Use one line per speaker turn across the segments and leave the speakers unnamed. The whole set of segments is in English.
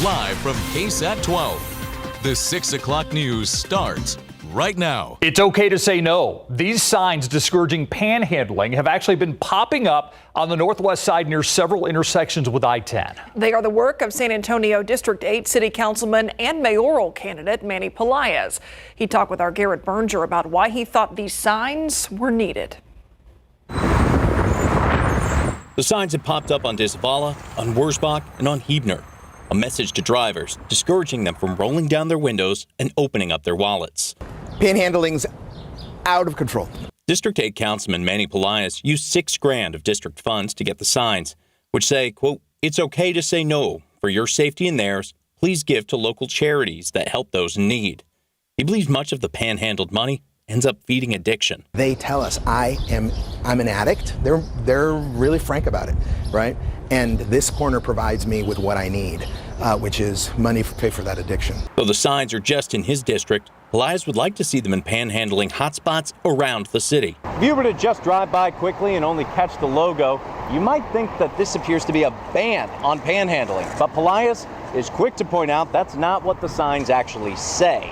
Live from KSAT 12. The 6 o'clock news starts right now.
It's okay to say no. These signs discouraging panhandling have actually been popping up on the northwest side near several intersections with I-10.
They are the work of San Antonio District 8 City Councilman and mayoral candidate Manny Pelaez. He talked with our Garrett Berger about why he thought these signs were needed.
The signs have popped up on Disvala, on Wurzbach, and on Huebner. A message to drivers, discouraging them from rolling down their windows and opening up their wallets.
Panhandling's out of control.
District 8 Councilman Manny Pelaez used $6,000 of district funds to get the signs, which say, quote, "It's okay to say no. For your safety and theirs, please give to local charities that help those in need." He believes much of the panhandled money ends up feeding addiction.
They tell us I'm an addict. They're really frank about it, right? And this corner provides me with what I need, which is money to pay for that addiction.
Though the signs are just in his district, Pelaez would like to see them in panhandling hotspots around the city.
If you were to just drive by quickly and only catch the logo, you might think that this appears to be a ban on panhandling. But Pelaez is quick to point out that's not what the signs actually say.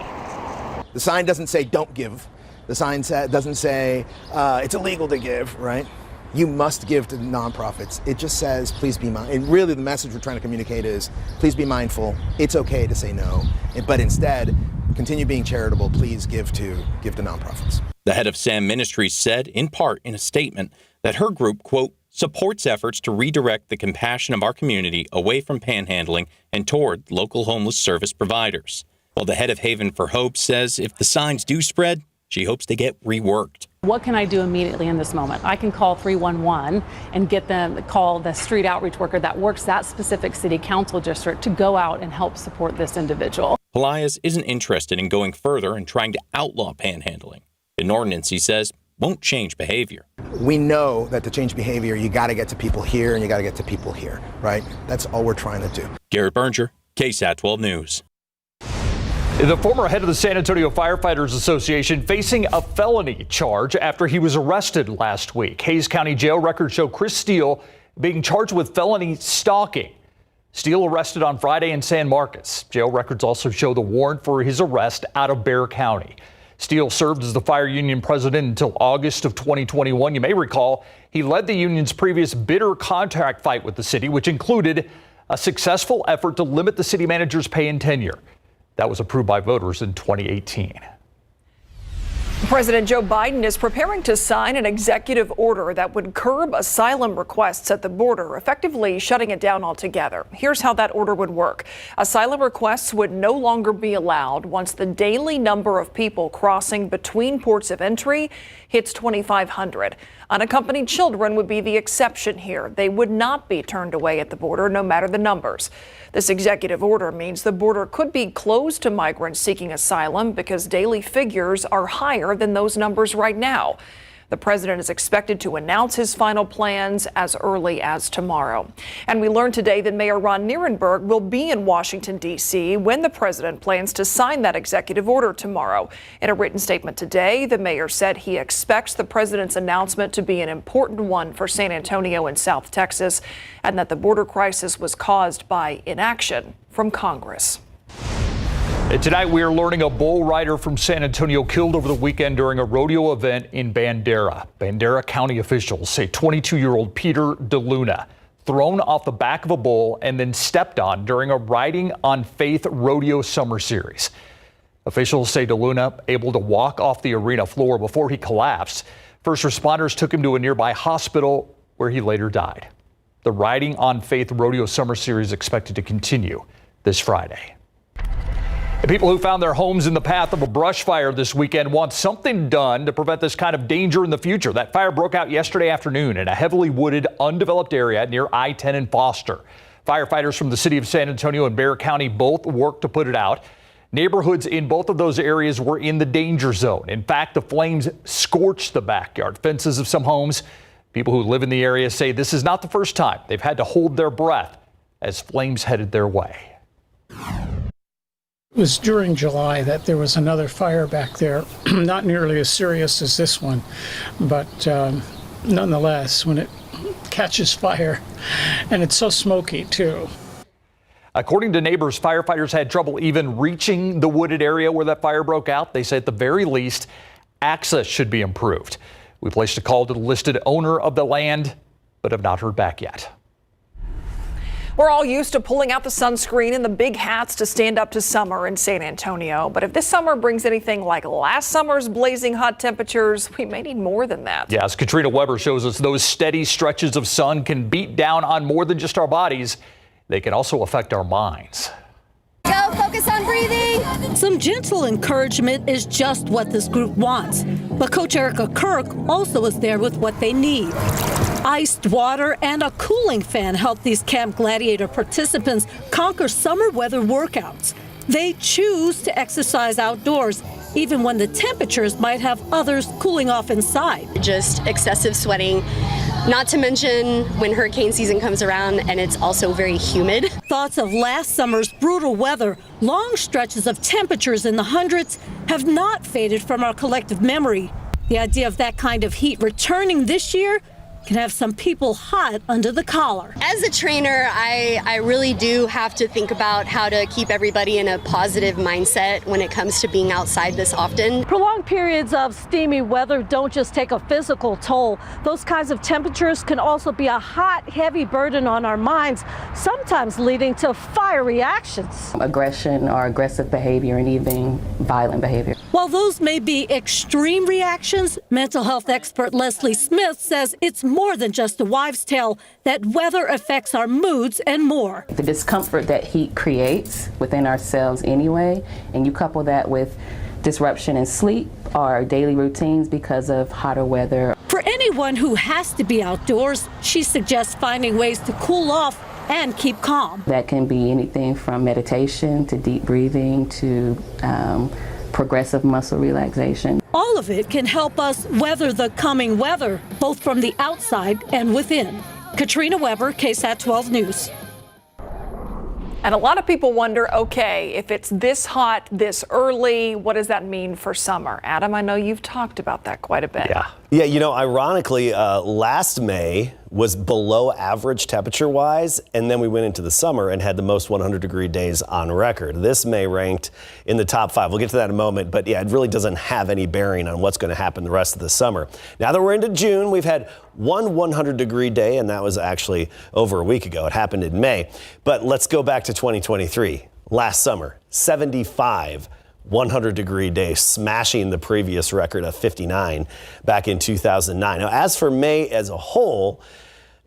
The sign doesn't say don't give. The sign doesn't say it's illegal to give, right? You must give to nonprofits. It just says, please be mindful. And really the message we're trying to communicate is, please be mindful. It's okay to say no, but instead, continue being charitable. Please give to nonprofits.
The head of SAM Ministries said, in part in a statement, that her group, quote, supports efforts to redirect the compassion of our community away from panhandling and toward local homeless service providers. While the head of Haven for Hope says if the signs do spread, she hopes they get reworked.
What can I do immediately in this moment? I can call 311 and get them, call the street outreach worker that works that specific city council district to go out and help support this individual.
Pelaez isn't interested in going further and trying to outlaw panhandling. An ordinance, he says, won't change behavior.
We know that to change behavior, you got to get to people here and you got to get to people here, right? That's all we're trying to do.
Garrett Berger, KSAT 12 News.
The former head of the San Antonio Firefighters Association facing a felony charge after he was arrested last week. Hays County Jail records show Chris Steele being charged with felony stalking. Steele arrested on Friday in San Marcos. Jail records also show the warrant for his arrest out of Bexar County. Steele served as the fire union president until August of 2021. You may recall he led the union's previous bitter contract fight with the city, which included a successful effort to limit the city manager's pay and tenure. That was approved by voters in 2018.
President Joe Biden is preparing to sign an executive order that would curb asylum requests at the border, effectively shutting it down altogether. Here's how that order would work. Asylum requests would no longer be allowed once the daily number of people crossing between ports of entry hits 2,500. Unaccompanied children would be the exception here. They would not be turned away at the border, no matter the numbers. This executive order means the border could be closed to migrants seeking asylum because daily figures are higher than those numbers right now. The president is expected to announce his final plans as early as tomorrow. And we learned today that Mayor Ron Nierenberg will be in Washington, D.C. when the president plans to sign that executive order tomorrow. In a written statement today, the mayor said he expects the president's announcement to be an important one for San Antonio and South Texas, and that the border crisis was caused by inaction from Congress.
And tonight we are learning a bull rider from San Antonio killed over the weekend during a rodeo event in Bandera. Bandera County officials say 22-year-old Peter DeLuna thrown off the back of a bull and then stepped on during a Riding on Faith rodeo summer series. Officials say DeLuna able to walk off the arena floor before he collapsed. First responders took him to a nearby hospital where he later died. The Riding on Faith rodeo summer series expected to continue this Friday. The people who found their homes in the path of a brush fire this weekend want something done to prevent this kind of danger in the future. That fire broke out yesterday afternoon in a heavily wooded, undeveloped area near I-10 and Foster. Firefighters from the city of San Antonio and Bexar County both worked to put it out. Neighborhoods in both of those areas were in the danger zone. In fact, the flames scorched the backyard fences of some homes. People who live in the area say this is not the first time they've had to hold their breath as flames headed their way.
It was during July that there was another fire back there, not nearly as serious as this one, but nonetheless, when it catches fire, and it's so smoky too.
According to neighbors, firefighters had trouble even reaching the wooded area where that fire broke out. They say at the very least, access should be improved. We placed a call to the listed owner of the land, but have not heard back yet.
We're all used to pulling out the sunscreen and the big hats to stand up to summer in San Antonio. But if this summer brings anything like last summer's blazing hot temperatures, we may need more than that.
Yeah, as Katrina Weber shows us, those steady stretches of sun can beat down on more than just our bodies. They can also affect our minds.
Go, focus on breathing. Some gentle encouragement is just what this group wants. But Coach Erica Kirk also is there with what they need. Iced water and a cooling fan help these Camp Gladiator participants conquer summer weather workouts. They choose to exercise outdoors, even when the temperatures might have others cooling off inside.
Just excessive sweating, not to mention when hurricane season comes around and it's also very humid.
Thoughts of last summer's brutal weather, long stretches of temperatures in the hundreds, have not faded from our collective memory. The idea of that kind of heat returning this year can have some people hot under the collar.
As a trainer, I really do have to think about how to keep everybody in a positive mindset when it comes to being outside this often.
Prolonged periods of steamy weather don't just take a physical toll. Those kinds of temperatures can also be a hot, heavy burden on our minds, sometimes leading to fiery actions.
Aggression or aggressive behavior and even violent behavior.
While those may be extreme reactions, mental health expert Leslie Smith says it's more than just a wives' tale, that weather affects our moods and more.
The discomfort that heat creates within ourselves anyway, and you couple that with disruption in sleep or daily routines because of hotter weather.
For anyone who has to be outdoors, she suggests finding ways to cool off and keep calm.
That can be anything from meditation to deep breathing to progressive muscle relaxation.
All of it can help us weather the coming weather, both from the outside and within. Katrina Weber, KSAT 12 News.
And a lot of people wonder, okay, if it's this hot this early, what does that mean for summer? Adam, I know you've talked about that quite a bit.
Yeah, you know, ironically, last May was below average temperature-wise, and then we went into the summer and had the most 100-degree days on record. This May ranked in the top 5. We'll get to that in a moment, but yeah, it really doesn't have any bearing on what's going to happen the rest of the summer. Now that we're into June, we've had one 100-degree day, and that was actually over a week ago. It happened in May. But let's go back to 2023. Last summer, 75 100-degree day, smashing the previous record of 59 back in 2009. Now, as for May as a whole,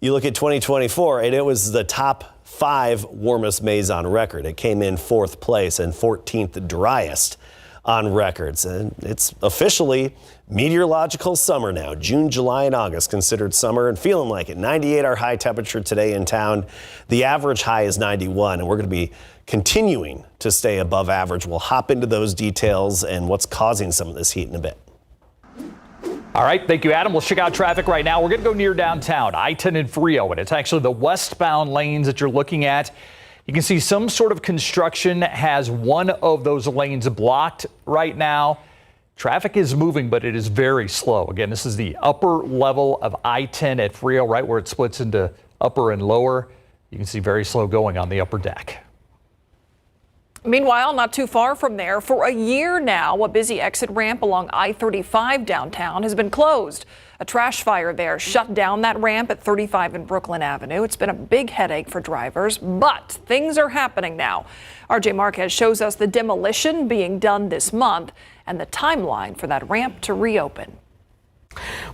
you look at 2024, and it was the top 5 warmest Mays on record. It came in 4th place and 14th driest on records. And it's officially meteorological summer now. June, July, and August considered summer and feeling like it. 98 our high temperature today in town. The average high is 91, and we're going to be continuing to stay above average. We'll hop into those details and what's causing some of this heat in a bit.
All right, thank you, Adam. We'll check out traffic right now. We're going to go near downtown, I-10 and Frio, and it's actually the westbound lanes that you're looking at. You can see some sort of construction has one of those lanes blocked right now. Traffic is moving, but it is very slow. Again, this is the upper level of I-10 at Frio, right where it splits into upper and lower. You can see very slow going on the upper deck.
Meanwhile, not too far from there, for a year now, a busy exit ramp along I-35 downtown has been closed. A trash fire there shut down that ramp at 35 and Brooklyn Avenue. It's been a big headache for drivers, but things are happening now. RJ Marquez shows us the demolition being done this month and the timeline for that ramp to reopen.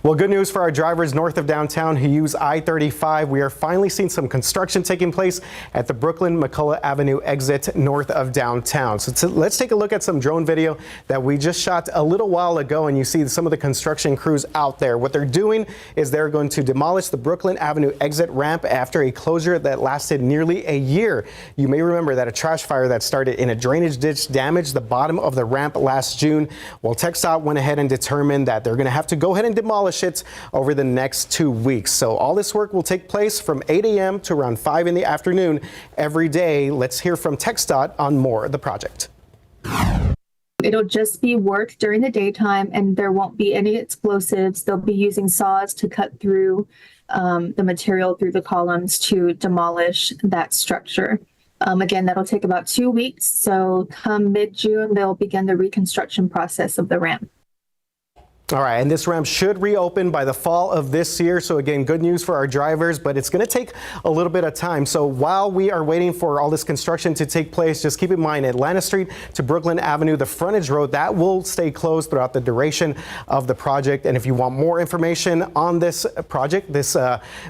Well, good news for our drivers north of downtown who use I-35. We are finally seeing some construction taking place at the Brooklyn-McCullough Avenue exit north of downtown. So let's take a look at some drone video that we just shot a little while ago, and you see some of the construction crews out there. What they're doing is they're going to demolish the Brooklyn Avenue exit ramp after a closure that lasted nearly a year. You may remember that a trash fire that started in a drainage ditch damaged the bottom of the ramp last June. Well, TxDOT went ahead and determined that they're going to have to go ahead and demolish it over the next 2 weeks. So all this work will take place from 8 a.m. to around 5 in the afternoon every day. Let's hear from TxDOT on more of the project.
It'll just be work during the daytime, and there won't be any explosives. They'll be using saws to cut through the material through the columns to demolish that structure. Again, that'll take about 2 weeks. So come mid-June, they'll begin the reconstruction process of the ramp.
All right, and this ramp should reopen by the fall of this year. So again, good news for our drivers, but it's going to take a little bit of time. So while we are waiting for all this construction to take place, just keep in mind Atlanta Street to Brooklyn Avenue, the frontage road, that will stay closed throughout the duration of the project. And if you want more information on this project, this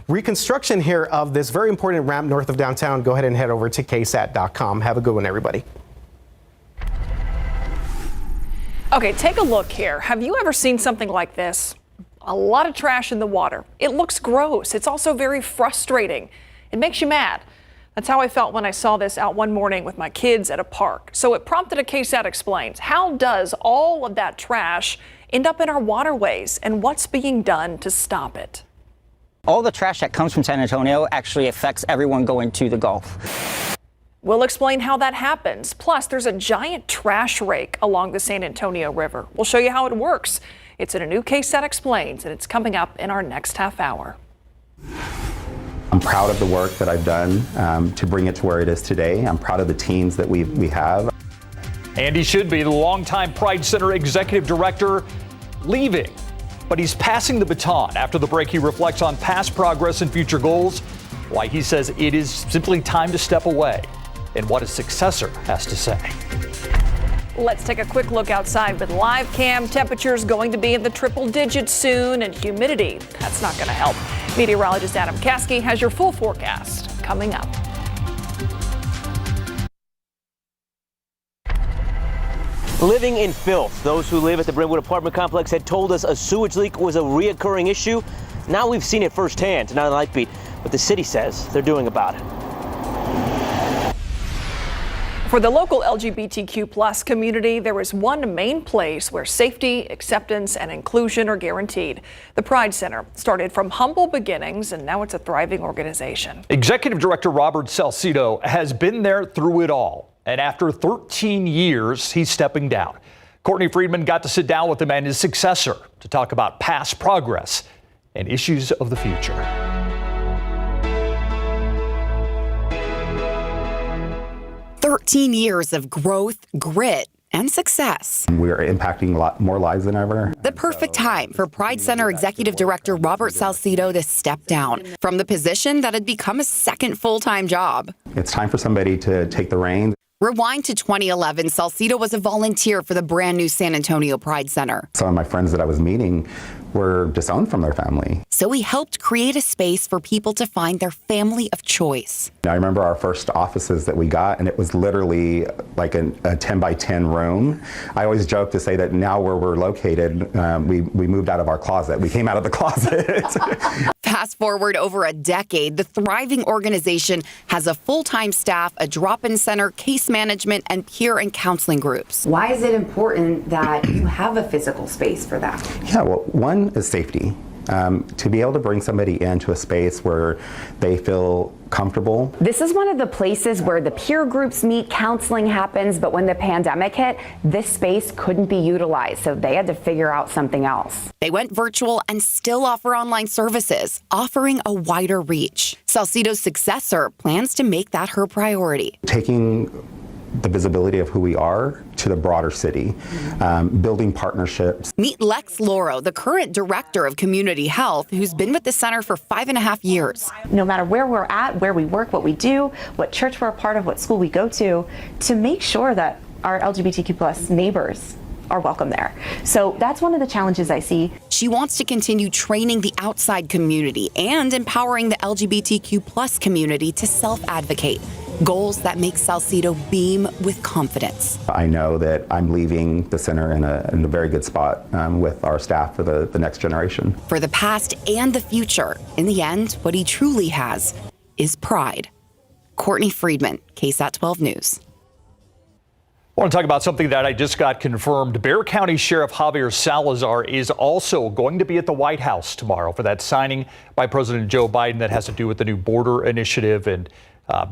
reconstruction here of this very important ramp north of downtown, go ahead and head over to KSAT.com. Have a good one, everybody.
Okay, take a look here. Have you ever seen something like this? A lot of trash in the water. It looks gross. It's also very frustrating. It makes you mad. That's how I felt when I saw this out one morning with my kids at a park. So it prompted a KSAT Explains. How does all of that trash end up in our waterways, and what's being done to stop it?
All the trash that comes from San Antonio actually affects everyone going to the Gulf.
We'll explain how that happens. Plus, there's a giant trash rake along the San Antonio River. We'll show you how it works. It's in a new KSAT Explains, and it's coming up in our next half hour.
I'm proud of the work that I've done to bring it to where it is today. I'm proud of the teams that we have.
Andy should be the longtime Pride Center executive director leaving, but he's passing the baton. After the break, he reflects on past progress and future goals, why he says it is simply time to step away, and what his successor has to say.
Let's take a quick look outside with live cam. Temperatures going to be in the triple digits soon, and humidity, that's not going to help. Meteorologist Adam Caskey has your full forecast coming up.
Living in filth. Those who live at the Brentwood apartment complex had told us a sewage leak was a reoccurring issue. Now we've seen it firsthand tonight on Lightbeat. What the city says they're doing about it.
For the local LGBTQ+ community, there is one main place where safety, acceptance, and inclusion are guaranteed. The Pride Center started from humble beginnings, and now it's a thriving organization.
Executive Director Robert Salcido has been there through it all, and after 13 years, he's stepping down. Courtney Friedman got to sit down with him and his successor to talk about past progress and issues of the future.
13 years of growth, grit, and success.
We are impacting a lot more lives than ever.
The perfect time for Pride Center Executive Director Robert Salcido to step down from the position that had become a second full-time job.
It's time for somebody to take the reins.
Rewind to 2011, Salcido was a volunteer for the brand new San Antonio Pride Center.
Some of my friends that I was meeting were disowned from their family.
So he helped create a space for people to find their family of choice.
I remember our first offices that we got, and it was literally like a 10 by 10 room. I always joke to say that now where we're located, we moved out of our closet. We came out of the closet.
Fast forward over a decade, the thriving organization has a full-time staff, a drop-in center, case management, and peer and counseling groups.
Why is it important that you have a physical space for that?
Yeah, well, one is safety. To be able to bring somebody into a space where they feel comfortable.
This is one of the places where the peer groups meet, counseling happens, but when the pandemic hit, this space couldn't be utilized, so they had to figure out something else.
They went virtual and still offer online services, offering a wider reach. Salcido's successor plans to make that her priority.
Taking the visibility of who we are to the broader city, building partnerships.
Meet Lex Loro, the current director of community health, who's been with the center for 5.5 years.
No matter where we're at, where we work, what we do, what church we're a part of, what school we go to make sure that our LGBTQ+ neighbors are welcome there. So that's one of the challenges I see.
She wants to continue training the outside community and empowering the LGBTQ+ community to self-advocate. Goals that make Salcido beam with confidence.
I know that I'm leaving the center in a very good spot with our staff for the next generation.
For the past and the future, in the end, what he truly has is pride. Courtney Friedman, KSAT 12 News.
I want to talk about something that I just got confirmed. Bexar County Sheriff Javier Salazar is also going to be at the White House tomorrow for that signing by President Joe Biden that has to do with the new border initiative. And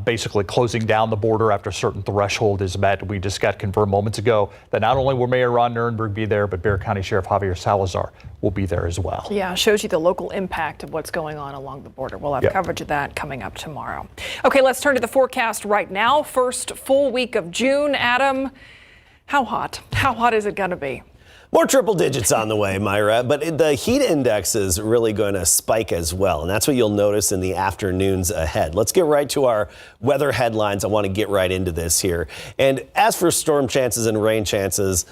basically closing down the border after a certain threshold is met. We just got confirmed moments ago that not only will Mayor Ron Nirenberg be there, but Bexar County Sheriff Javier Salazar will be there as well.
Yeah, shows you the local impact of what's going on along the border. We'll have coverage of that coming up tomorrow. Okay, let's turn to the forecast right now. First full week of June. Adam, how hot? How hot is it going to be?
More triple digits on the way, Myra, but the heat index is really going to spike as well, and that's what you'll notice in the afternoons ahead. Let's get right to our weather headlines. I want to get right into this here. And as for storm chances and rain chances,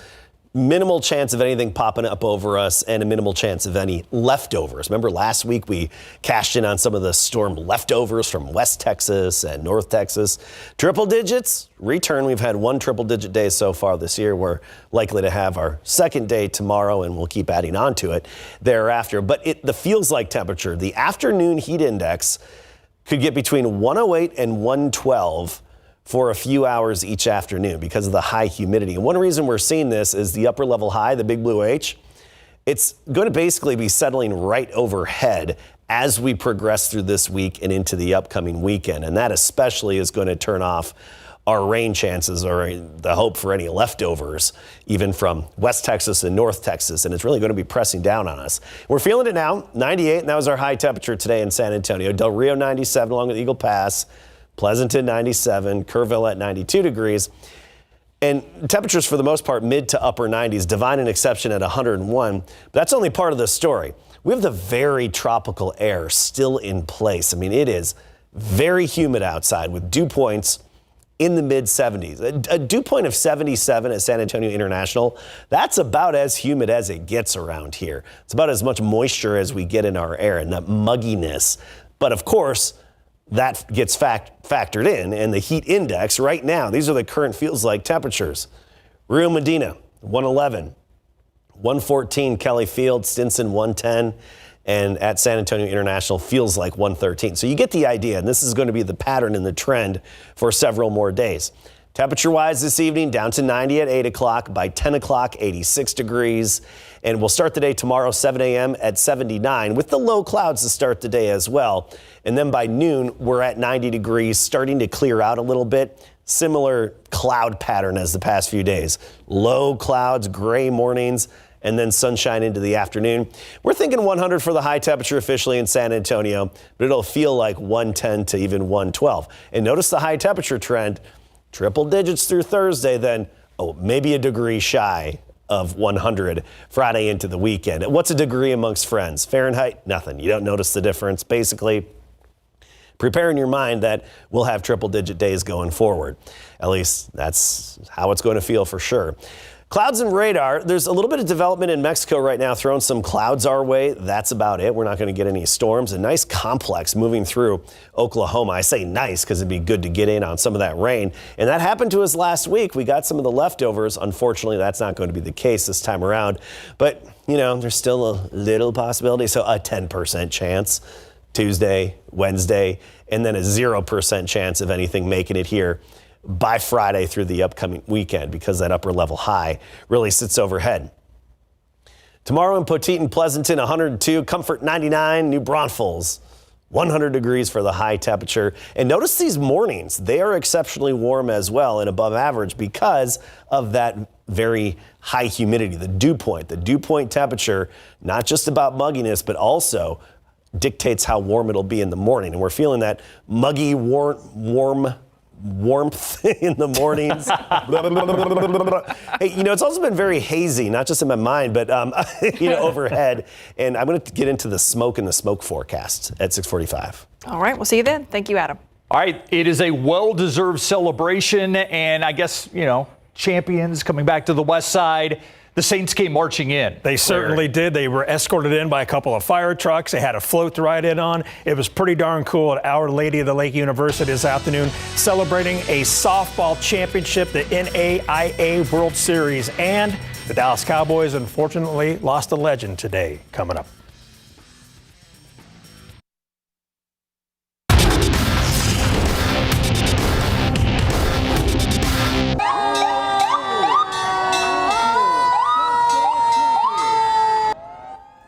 minimal chance of anything popping up over us and a minimal chance of any leftovers. Remember last week we cashed in on some of the storm leftovers from West Texas and North Texas. Triple digits return. We've had one triple digit day so far this year. We're likely to have our second day tomorrow, and we'll keep adding on to it thereafter. But the feels like temperature, the afternoon heat index could get between 108 and 112 for a few hours each afternoon because of the high humidity. And one reason we're seeing this is the upper level high, the big blue H. It's going to basically be settling right overhead as we progress through this week and into the upcoming weekend. And that especially is going to turn off our rain chances or the hope for any leftovers, even from West Texas and North Texas. And it's really going to be pressing down on us. We're feeling it now, 98, and that was our high temperature today in San Antonio. Del Rio 97 along with Eagle Pass. Pleasanton 97, Kerrville at 92 degrees. And temperatures for the most part mid to upper 90s, Divine an exception at 101. But that's only part of the story. We have the very tropical air still in place. I mean, it is very humid outside with dew points in the mid 70s. A dew point of 77 at San Antonio International, that's about as humid as it gets around here. It's about as much moisture as we get in our air and that mugginess. But of course, that gets factored in, and the heat index right now, these are the current feels like temperatures. Rio Medina, 111, 114 Kelly Field, Stinson, 110, and at San Antonio International feels like 113. So you get the idea, and this is going to be the pattern and the trend for several more days. Temperature-wise this evening, down to 90 at 8 o'clock. By 10 o'clock, 86 degrees. And we'll start the day tomorrow, 7 a.m. at 79, with the low clouds to start the day as well. And then by noon, we're at 90 degrees, starting to clear out a little bit. Similar cloud pattern as the past few days. Low clouds, gray mornings, and then sunshine into the afternoon. We're thinking 100 for the high temperature officially in San Antonio, but it'll feel like 110 to even 112. And notice the high temperature trend. Triple digits through Thursday, then, maybe a degree shy of 100 Friday into the weekend. What's a degree amongst friends? Fahrenheit? Nothing. You don't notice the difference. Basically, prepare in your mind that we'll have triple digit days going forward. At least that's how it's going to feel for sure. Clouds and radar. There's a little bit of development in Mexico right now, throwing some clouds our way. That's about it. We're not going to get any storms. A nice complex moving through Oklahoma. I say nice because it'd be good to get in on some of that rain. And that happened to us last week. We got some of the leftovers. Unfortunately, that's not going to be the case this time around. But, there's still a little possibility. So a 10% chance Tuesday, Wednesday, and then a 0% chance of anything making it here by Friday through the upcoming weekend because that upper level high really sits overhead. Tomorrow in Poteet and Pleasanton, 102, Comfort 99, New Braunfels, 100 degrees for the high temperature. And notice these mornings, they are exceptionally warm as well and above average because of that very high humidity, the dew point. The dew point temperature, not just about mugginess, but also dictates how warm it'll be in the morning. And we're feeling that muggy, warmth in the mornings. Hey, it's also been very hazy, not just in my mind, but overhead. And I'm going to get into the smoke and the smoke forecast at 6:45.
All right, we'll see you then. Thank you, Adam.
All right, it is a well-deserved celebration, and I guess, champions coming back to the West Side. The Saints came marching in.
They certainly did. They were escorted in by a couple of fire trucks. They had a float to ride in on. It was pretty darn cool at Our Lady of the Lake University this afternoon, celebrating a softball championship, the NAIA World Series. And the Dallas Cowboys, unfortunately, lost a legend today. Coming up.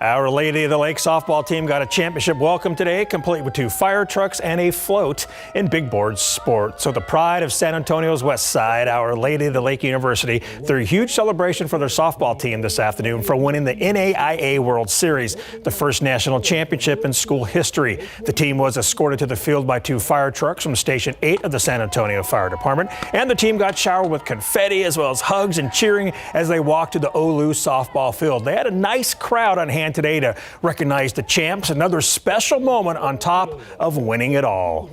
Our Lady of the Lake softball team got a championship welcome today, complete with 2 fire trucks and a float in big board sport. So the pride of San Antonio's West Side, Our Lady of the Lake University, threw a huge celebration for their softball team this afternoon for winning the NAIA World Series, the first national championship in school history. The team was escorted to the field by 2 fire trucks from Station 8 of the San Antonio Fire Department, and the team got showered with confetti as well as hugs and cheering as they walked to the Olu softball field. They had a nice crowd on hand today to recognize the champs. Another special moment on top of winning it all.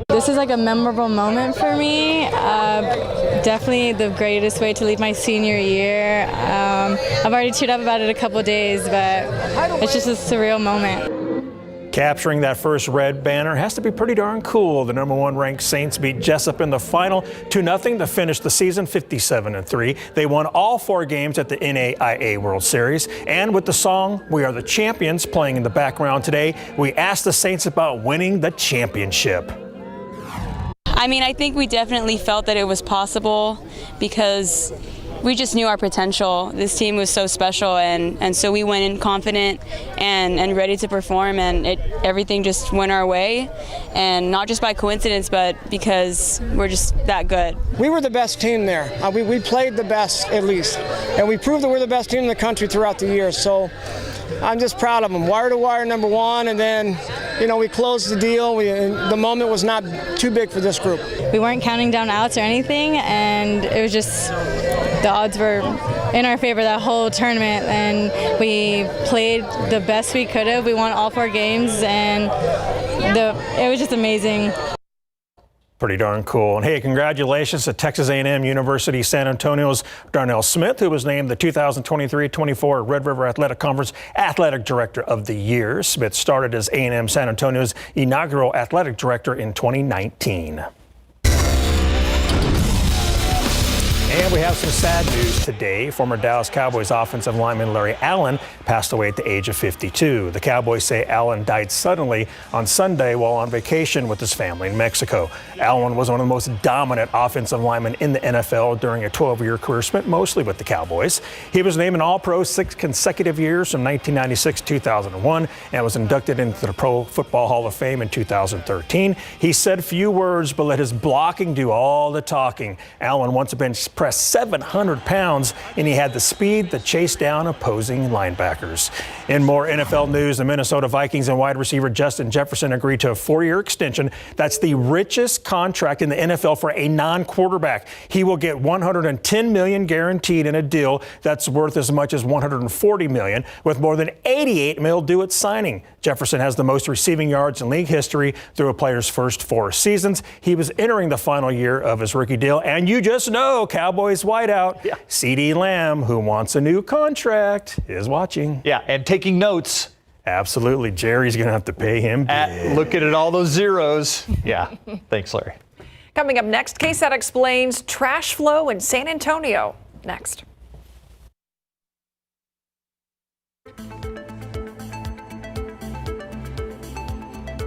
This is like a memorable moment for me. Definitely the greatest way to leave my senior year. I've already cheered up about it a couple days, but it's just a surreal moment.
Capturing that first red banner has to be pretty darn cool. The #1 ranked Saints beat Jessup in the final 2-0 to finish the season 57-3. They won all 4 games at the NAIA World Series. And with the song "We Are the Champions" playing in the background today, we asked the Saints about winning the championship.
I mean, I think we definitely felt that it was possible because we just knew our potential. This team was so special, and so we went in confident and ready to perform, and everything just went our way, and not just by coincidence, but because we're just that good.
We were the best team there. We played the best, at least, and we proved that we're the best team in the country throughout the year. So I'm just proud of them. Wire to wire, #1, and then, we closed the deal. The moment was not too big for this group.
We weren't counting down outs or anything, and it was just, the odds were in our favor that whole tournament, and we played the best we could have. We won all 4 games, and it was just amazing.
Pretty darn cool. And hey, congratulations to Texas A&M University San Antonio's Darnell Smith, who was named the 2023-24 Red River Athletic Conference Athletic Director of the Year. Smith started as A&M San Antonio's inaugural athletic director in 2019. And we have some sad news today. Former Dallas Cowboys offensive lineman Larry Allen passed away at the age of 52. The Cowboys say Allen died suddenly on Sunday while on vacation with his family in Mexico. Allen was one of the most dominant offensive linemen in the NFL during a 12-year career spent mostly with the Cowboys. He was named an All-Pro 6 consecutive years from 1996 to 2001 and was inducted into the Pro Football Hall of Fame in 2013. He said few words but let his blocking do all the talking. Allen once bench pressed 700 pounds, and he had the speed to chase down opposing linebackers. In more NFL news, the Minnesota Vikings and wide receiver Justin Jefferson agreed to a 4-year extension. That's the richest contract in the NFL for a non-quarterback. He will get $110 million guaranteed in a deal that's worth as much as $140 million, with more than $88 million due at signing. Jefferson has the most receiving yards in league history through a player's first 4 seasons. He was entering the final year of his rookie deal, and you just know Cowboys wideout CeeDee Lamb, who wants a new contract, is watching.
Yeah, and taking notes.
Absolutely. Jerry's going to have to pay him big.
Looking at all those zeros. Yeah. Thanks, Larry.
Coming up next, KSAT explains trash flow in San Antonio. Next.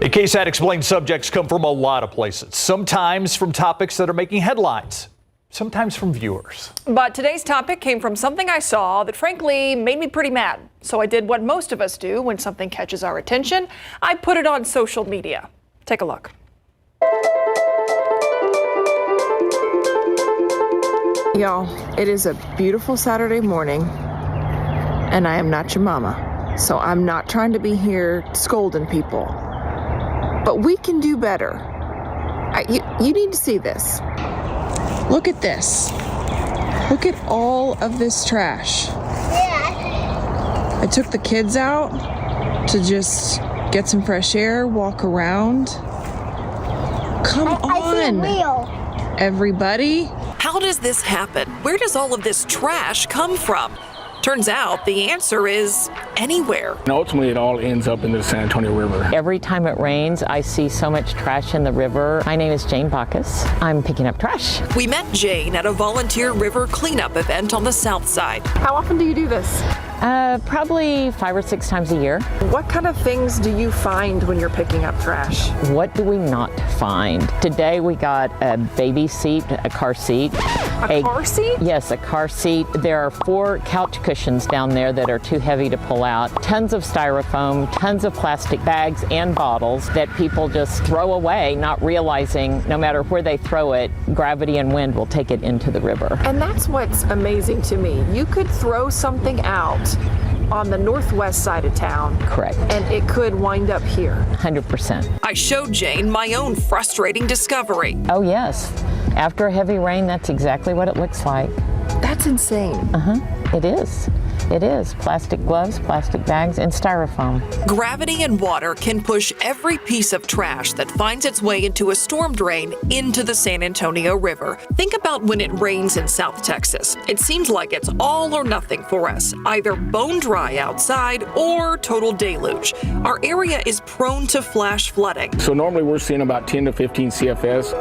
The KSAT explained subjects come from a lot of places, sometimes from topics that are making headlines, sometimes from viewers.
But today's topic came from something I saw that frankly made me pretty mad. So I did what most of us do when something catches our attention. I put it on social media. Take a look.
Y'all, it is a beautiful Saturday morning, and I am not your mama. So I'm not trying to be here scolding people. But we can do better. You need to see this. Look at this. Look at all of this trash. I took the kids out to just get some fresh air, walk around. Come on, everybody.
How does this happen? Where does all of this trash come from? Turns out the answer is anywhere.
And ultimately, it all ends up in the San Antonio River.
Every time it rains, I see so much trash in the river. My name is Jane Bacchus. I'm picking up trash.
We met Jane at a volunteer river cleanup event on the south side.
How often do you do this?
Probably 5 or 6 times a year.
What kind of things do you find when you're picking up trash?
What do we not find? Today we got a baby seat, a car seat.
A car seat?
Yes, a car seat. There are 4 couch cushions down there that are too heavy to pull out. Tons of styrofoam, tons of plastic bags and bottles that people just throw away, not realizing no matter where they throw it, gravity and wind will take it into the river.
And that's what's amazing to me. You could throw something out on the northwest side of town.
Correct.
And it could wind up here.
100%.
I showed Jane my own frustrating discovery.
Oh yes. After a heavy rain, that's exactly what it looks like.
That's insane.
It is. It is. Plastic gloves, plastic bags, and styrofoam.
Gravity and water can push every piece of trash that finds its way into a storm drain into the San Antonio River. Think about when it rains in South Texas. It seems like it's all or nothing for us, either bone dry outside or total deluge. Our area is prone to flash flooding.
So normally we're seeing about 10 to 15 CFS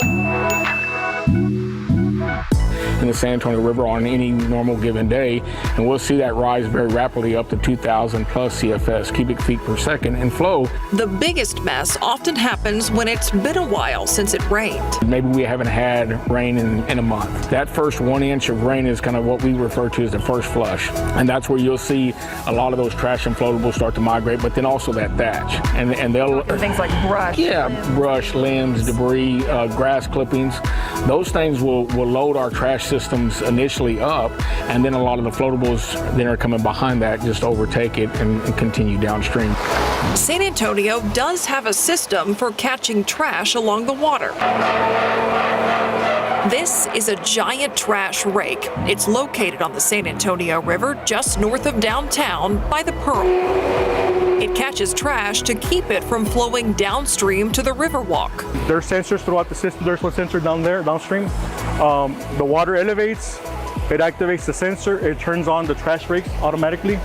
in the San Antonio River on any normal given day, and we'll see that rise very rapidly up to 2,000 plus CFS, cubic feet per second, in flow.
The biggest mess often happens when it's been a while since it rained.
Maybe we haven't had rain in a month. That first 1 inch of rain is kind of what we refer to as the first flush, and that's where you'll see a lot of those trash and floatables start to migrate, but then also that thatch. And they'll...
Things like brush.
Yeah, brush, limbs, debris, grass clippings. Those things will load our trash systems initially up, and then a lot of the floatables then are coming behind that, just overtake it and continue downstream.
San Antonio does have a system for catching trash along the water. This is a giant trash rake. It's located on the San Antonio River just north of downtown by the Pearl. It catches trash to keep it from flowing downstream to the Riverwalk.
There are sensors throughout the system. There's one sensor down there, downstream. The water elevates, it activates the sensor, it turns on the trash rakes automatically,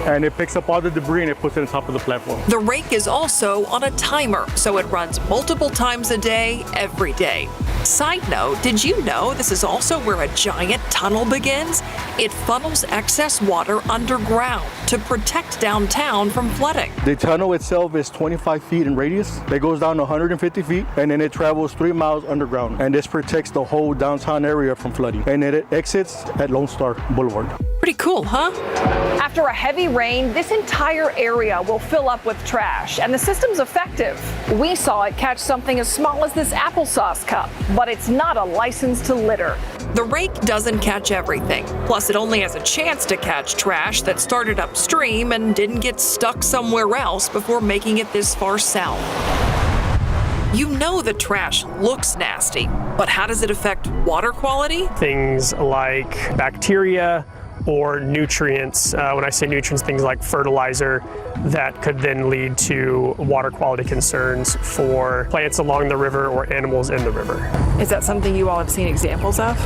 and it picks up all the debris and it puts it on top of the platform.
The rake is also on a timer, so it runs multiple times a day, every day. Side note, did you know this is also where a giant tunnel begins? It funnels excess water underground to protect downtown from flooding.
The tunnel itself is 25 feet in radius. It goes down 150 feet, and then it travels 3 miles underground. And this protects the whole downtown area from flooding. And it exits at Lone Star Boulevard.
Pretty cool, huh?
After a heavy rain, this entire area will fill up with trash, and the system's effective. We saw it catch something as small as this applesauce cup, but it's not a license to litter.
The rake doesn't catch everything. Plus, it only has a chance to catch trash that started upstream and didn't get stuck somewhere else before making it this far south. You know the trash looks nasty, but how does it affect water quality?
Things like bacteria or nutrients. When I say nutrients, things like fertilizer that could then lead to water quality concerns for plants along the river or animals in the river.
Is that something you all have seen examples of?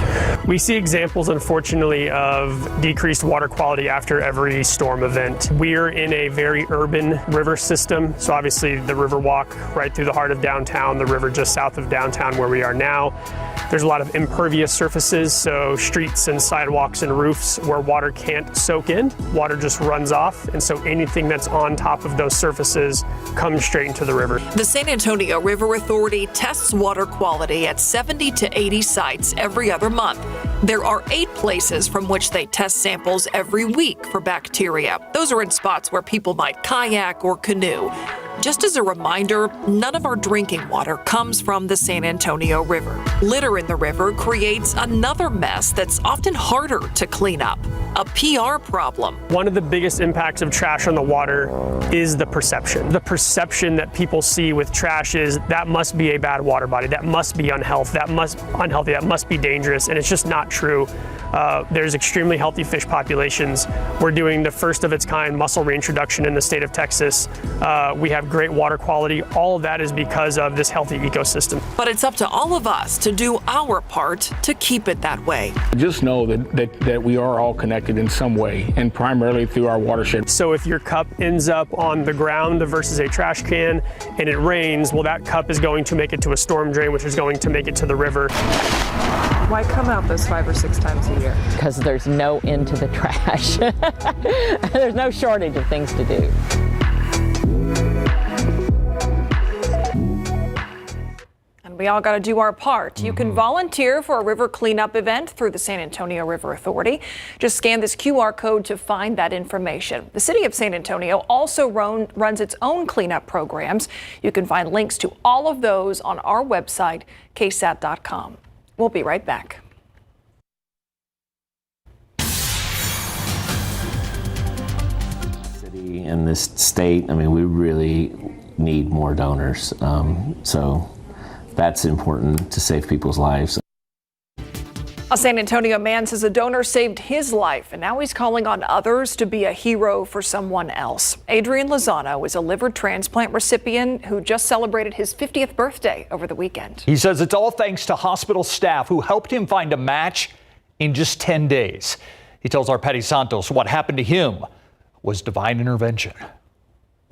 We see examples, unfortunately, of decreased water quality after every storm event. We're in a very urban river system, so obviously the Riverwalk right through the heart of downtown, the river just south of downtown where we are now. There's a lot of impervious surfaces, so streets and sidewalks and roofs where water can't soak in. Water just runs off, and so anything that's on top of those surfaces comes straight into the river.
The San Antonio River Authority tests water quality at 70 to 80 sites every other month. There are 8 places from which they test samples every week for bacteria. Those are in spots where people might kayak or canoe. Just as a reminder, none of our drinking water comes from the San Antonio River. Litter in the river creates another mess that's often harder to clean up, a PR problem.
One of the biggest impacts of trash on the water is the perception. The perception that people see with trash is that must be a bad water body, that must be unhealthy, that must be dangerous, and it's just not true. There's extremely healthy fish populations. We're doing the first of its kind mussel reintroduction in the state of Texas. We have have great water quality. All of that is because of this healthy ecosystem.
But it's up to all of us to do our part to keep it that way.
Just know that we are all connected in some way, and primarily through our watershed.
So if your cup ends up on the ground versus a trash can and it rains, well, that cup is going to make it to a storm drain, which is going to make it to the river.
Why come out those 5 or 6 times a year?
Because there's no end to the trash. There's no shortage of things to do.
And we all got to do our part. You can volunteer for a river cleanup event through the San Antonio River Authority. Just scan this QR code to find that information. The city of San Antonio also runs its own cleanup programs. You can find links to all of those on our website, KSAT.com. We'll be right back.
City and this state, I mean, we really need more donors. So that's important to save people's lives.
A San Antonio man says a donor saved his life, and now he's calling on others to be a hero for someone else. Adrian Lozano is a liver transplant recipient who just celebrated his 50th birthday over the weekend.
He says it's all thanks to hospital staff who helped him find a match in just 10 days. He tells our Patty Santos what happened to him was divine intervention.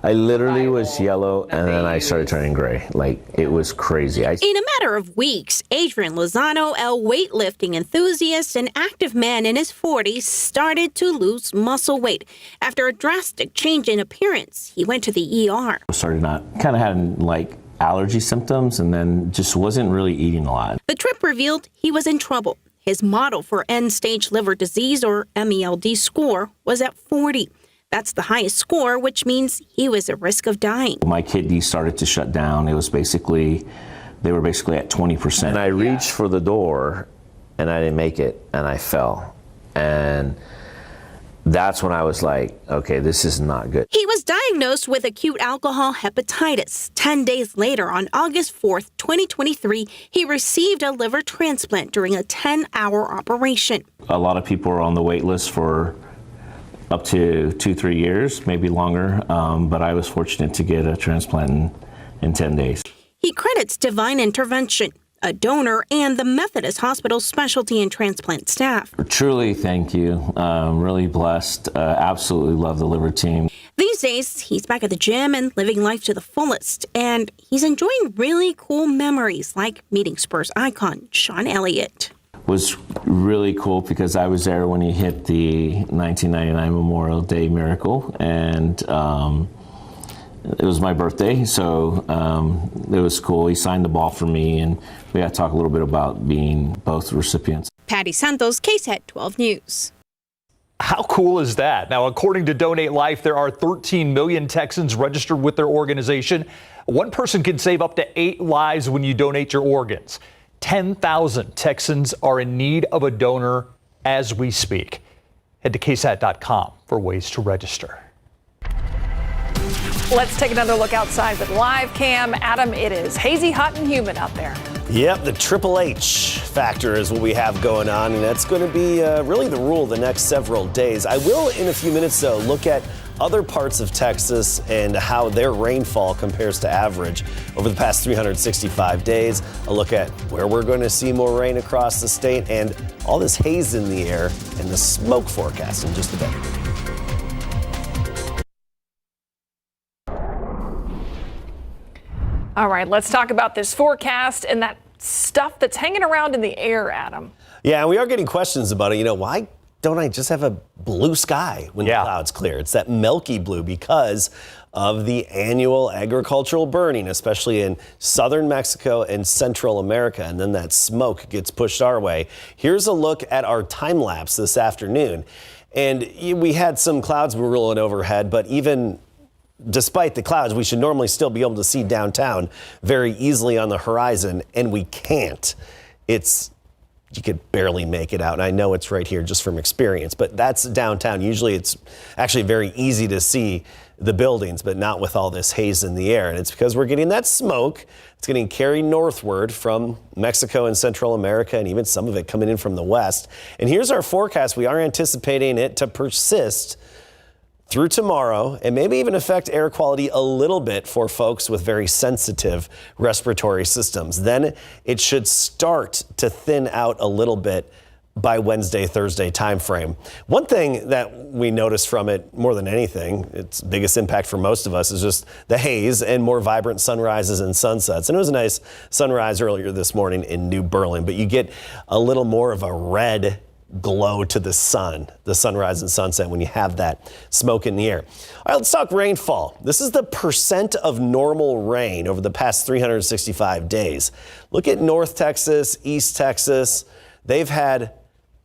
I literally was yellow and then I started turning gray. Like, it was crazy.
In a matter of weeks, Adrian Lozano, a weightlifting enthusiast and active man in his 40s, started to lose muscle weight. After a drastic change in appearance, he went to the ER.
I started kind of having like allergy symptoms and then just wasn't really eating a lot.
The trip revealed he was in trouble. His model for end-stage liver disease, or MELD score, was at 40. That's the highest score, which means he was at risk of dying.
My kidneys started to shut down. They were basically at 20%. And I reached for the door and I didn't make it and I fell. And that's when I was like, okay, this is not good.
He was diagnosed with acute alcohol hepatitis. 10 days later, on August 4th, 2023, he received a liver transplant during a 10-hour operation.
A lot of people are on the wait list for up to 2-3 years, maybe longer, but I was fortunate to get a transplant in 10 days.
He credits divine intervention, a donor, and the Methodist Hospital specialty and transplant staff.
Truly, thank you. Really blessed. Absolutely love the liver team.
These days, he's back at the gym and living life to the fullest, and he's enjoying really cool memories like meeting Spurs icon Sean Elliott.
Was really cool because I was there when he hit the 1999 Memorial Day miracle, and it was my birthday, so it was cool. He signed the ball for me, and we got to talk a little bit about being both recipients.
Patty Santos, KSAT 12 News.
How cool is that? Now, according to Donate Life, there are 13 million Texans registered with their organization. One person can save up to 8 lives when you donate your organs. 10,000 Texans are in need of a donor as we speak. Head to KSAT.com for ways to register.
Let's take another look outside with live cam. Adam, it is hazy, hot, and humid out there.
Yep, the Triple H factor is what we have going on, and that's going to be really the rule the next several days. I will, in a few minutes, though, look at other parts of Texas and how their rainfall compares to average over the past 365 days. A look at where we're going to see more rain across the state and all this haze in the air and the smoke forecast in just a bit.
All right, let's talk about this forecast and that stuff that's hanging around in the air, Adam.
Yeah, we are getting questions about it. You know, why don't I just have a blue sky when the clouds clear? It's that milky blue because of the annual agricultural burning, especially in southern Mexico and Central America, and then that smoke gets pushed our way. Here's a look at our time lapse this afternoon. And we had some clouds we were rolling overhead, but even despite the clouds, we should normally still be able to see downtown very easily on the horizon, and we can't. You could barely make it out, and I know it's right here just from experience, but that's downtown. Usually it's actually very easy to see the buildings, but not with all this haze in the air, and it's because we're getting that smoke. It's getting carried northward from Mexico and Central America, and even some of it coming in from the west. And here's our forecast. We are anticipating it to persist through tomorrow and maybe even affect air quality a little bit for folks with very sensitive respiratory systems. Then it should start to thin out a little bit by Wednesday, Thursday timeframe. One thing that we noticed from it more than anything, its biggest impact for most of us, is just the haze and more vibrant sunrises and sunsets. And it was a nice sunrise earlier this morning in New Berlin, but you get a little more of a red glow to the sun, the sunrise and sunset, when you have that smoke in the air. All right, let's talk rainfall. This is the percent of normal rain over the past 365 days. Look at North Texas, East Texas. They've had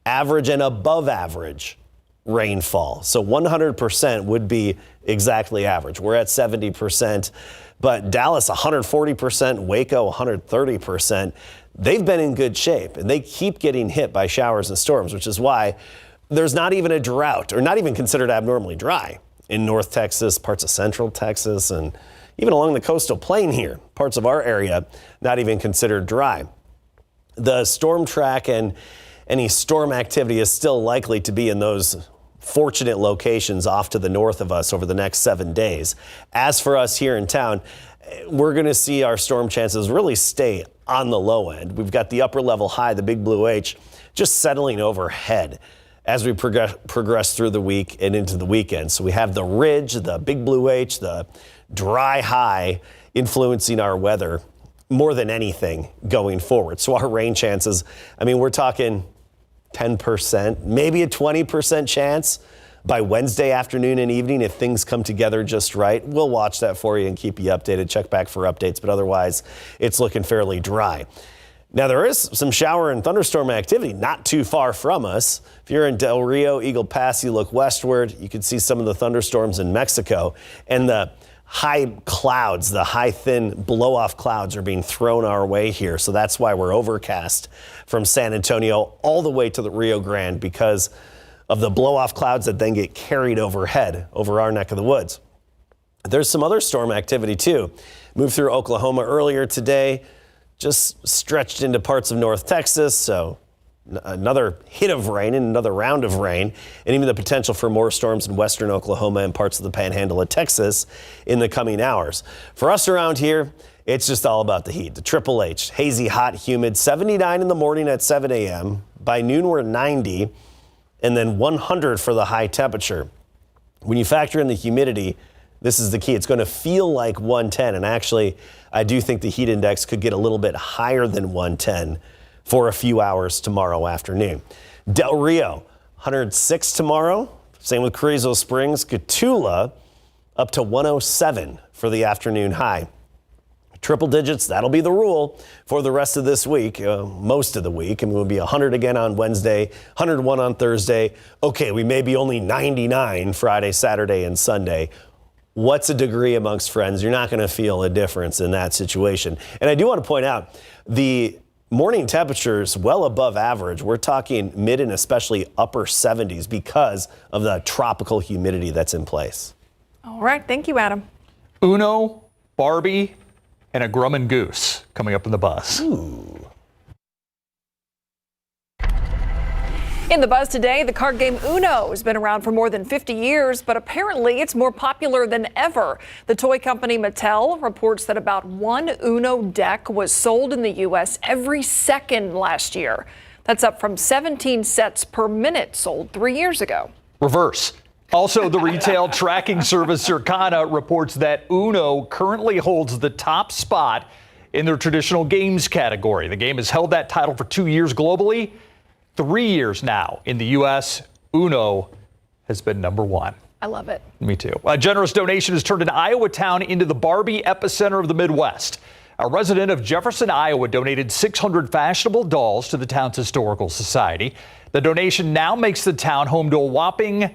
average and above average rainfall. So 100% would be exactly average. We're at 70%, but Dallas 140%, Waco 130%. They've been in good shape, and they keep getting hit by showers and storms, which is why there's not even a drought, or not even considered abnormally dry, in North Texas, parts of Central Texas, and even along the coastal plain here, parts of our area, not even considered dry. The storm track and any storm activity is still likely to be in those fortunate locations off to the north of us over the next 7 days. As for us here in town, we're going to see our storm chances really stay on the low end. We've got the upper level high, the big blue H, just settling overhead as we progress through the week and into the weekend. So we have the ridge, the big blue H, the dry high influencing our weather more than anything going forward. So our rain chances, I mean, we're talking 10%, maybe a 20% chance by Wednesday afternoon and evening if things come together just right. We'll watch that for you and keep you updated. Check back for updates, but otherwise it's looking fairly dry. Now, there is some shower and thunderstorm activity not too far from us. If you're in Del Rio, Eagle Pass, you look westward, you can see some of the thunderstorms in Mexico, and the high clouds, the high thin blow-off clouds are being thrown our way here. So that's why we're overcast from San Antonio all the way to the Rio Grande, because of the blow-off clouds that then get carried overhead over our neck of the woods. There's some other storm activity too. Moved through Oklahoma earlier today, just stretched into parts of North Texas. So another hit of rain and another round of rain, and even the potential for more storms in western Oklahoma and parts of the panhandle of Texas in the coming hours. For us around here, it's just all about the heat. The Triple H, hazy, hot, humid, 79 in the morning at 7 a.m. By noon, we're 90, and then 100 for the high temperature. When you factor in the humidity, this is the key. It's going to feel like 110, and actually, I do think the heat index could get a little bit higher than 110 for a few hours tomorrow afternoon. Del Rio, 106 tomorrow. Same with Carrizo Springs. Cotulla, up to 107 for the afternoon high. Triple digits, that'll be the rule for the rest of this week, most of the week. And we'll be 100 again on Wednesday, 101 on Thursday. Okay, we may be only 99 Friday, Saturday, and Sunday. What's a degree amongst friends? You're not going to feel a difference in that situation. And I do want to point out the morning temperatures well above average. We're talking mid and especially upper 70s because of the tropical humidity that's in place.
All right. Thank you, Adam.
Uno, Barbie, and a Grumman Goose coming up in the bus.
Ooh.
In the buzz today, the card game Uno has been around for more than 50 years, but apparently it's more popular than ever. The toy company Mattel reports that about one Uno deck was sold in the U.S. every second last year. That's up from 17 sets per minute sold 3 years ago.
Reverse. Also, the retail tracking service Circana reports that Uno currently holds the top spot in their traditional games category. The game has held that title for 2 years globally. 3 years now in the U.S., Uno has been number one.
I love it.
Me too. A generous donation has turned an Iowa town into the Barbie epicenter of the Midwest. A resident of Jefferson, Iowa, donated 600 fashionable dolls to the town's historical society. The donation now makes the town home to a whopping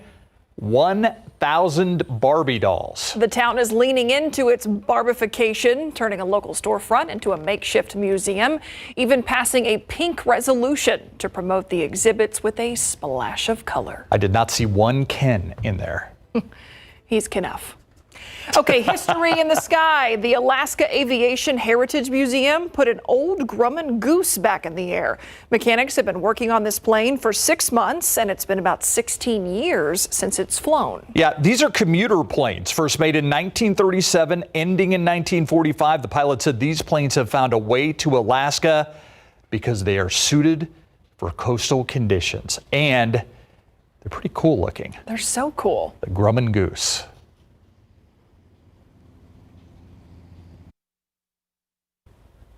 1,000 Barbie dolls.
The town is leaning into its Barbification, turning a local storefront into a makeshift museum, even passing a pink resolution to promote the exhibits with a splash of color.
I did not see one Ken in there.
He's Kenough. Okay, history in the sky. The Alaska Aviation Heritage Museum put an old Grumman goose back in the air. Mechanics have been working on this plane for 6 months, and it's been about 16 years since it's flown.
Yeah, these are commuter planes, first made in 1937, ending in 1945. The pilot said these planes have found a way to Alaska because they are suited for coastal conditions, and they're pretty cool looking.
They're so cool.
The Grumman goose.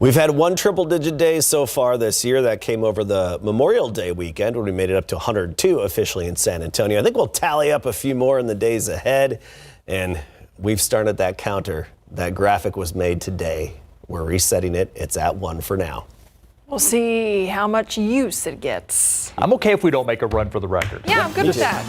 We've had one triple-digit day so far this year. That came over the Memorial Day weekend when we made it up to 102 officially in San Antonio. I think we'll tally up a few more in the days ahead, and we've started that counter. That graphic was made today. We're resetting it. It's at 1 for now.
We'll see how much use it gets.
I'm okay if we don't make a run for the record.
Yeah, I'm good with that.